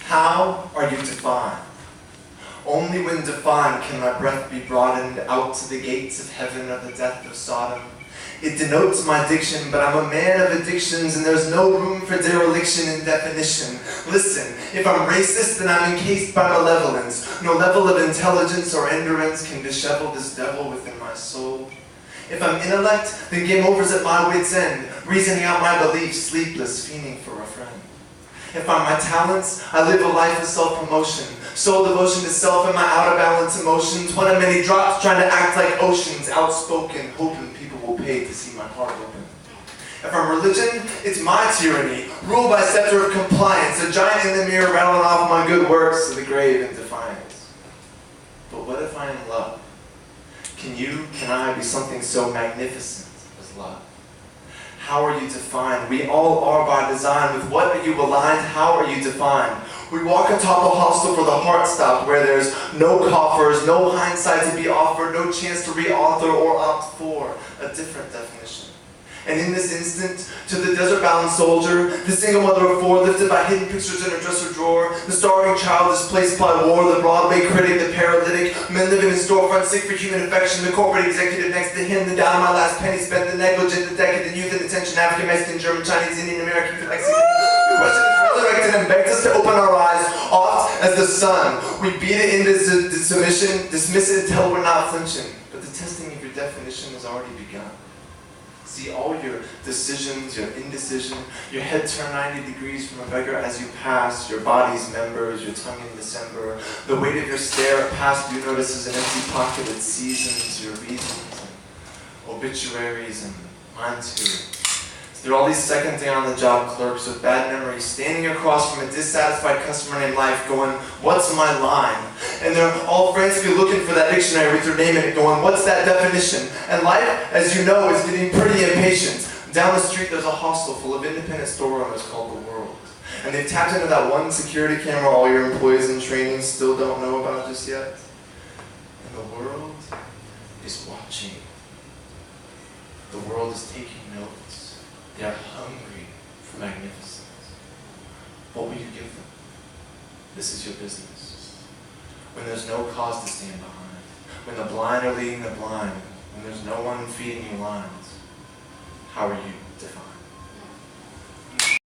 How are you defined? Only when defined can my breath be broadened out to the gates of heaven or the death of Sodom. It denotes my diction, but I'm a man of addictions, and there's no room for dereliction in definition. Listen, if I'm racist, then I'm encased by malevolence. No level of intelligence or endurance can dishevel this devil within my soul. If I'm intellect, then game over's at my wit's end, reasoning out my beliefs, sleepless, fiending for a friend. If I'm my talents, I live a life of self-promotion, sole devotion to self and my out-of-balance emotions, one of many drops trying to act like oceans, outspoken, hoping people will pay to see my heart open. If I'm religion, it's my tyranny, ruled by scepter of compliance, a giant in the mirror rattling off my good works to the grave in defiance. But what if I am love? Can I be something so magnificent as love? How are you defined? We all are by design. With what are you aligned? How are you defined? We walk atop a hostel for the heart stop where there's no coffers, no hindsight to be offered, no chance to re-author or opt for a different definition. And in this instant, to the desert-bound soldier, the single mother of four lifted by hidden pictures in her dresser drawer, the starving child displaced by war, the Broadway critic, the paralytic, men living in storefronts sick for human affection, the corporate executive next to him, the down on my last penny spent, the negligent, the decadent, youth in attention, African, Mexican, German, Chinese, Indian, American, Mexican. The question is resurrected and begs us to open our eyes, oft as the sun. We beat it into submission, dismiss it until we're not flinching. But the testing of your definition has already begun. See all your decisions, your indecision, your head turned 90 degrees from a beggar as you pass, your body's members, your tongue in December, the weight of your stare at past due notices, an empty pocket that seasons your reasons, and obituaries, and mine too. Through all these second-day on-the-job clerks with bad memories, standing across from a dissatisfied customer named Life going, what's my line? And they're all frantically looking for that dictionary with their name in it going, what's that definition? And Life, as you know, is getting pretty impatient. Down the street there's a hostel full of independent store owners called The World. And they've tapped into that one security camera all your employees in training still don't know about just yet. And the world is watching. The world is taking notes. They are hungry for magnificence. What will you give them? This is your business. When there's no cause to stand behind, when the blind are leading the blind, when there's no one feeding you lines, how are you defined?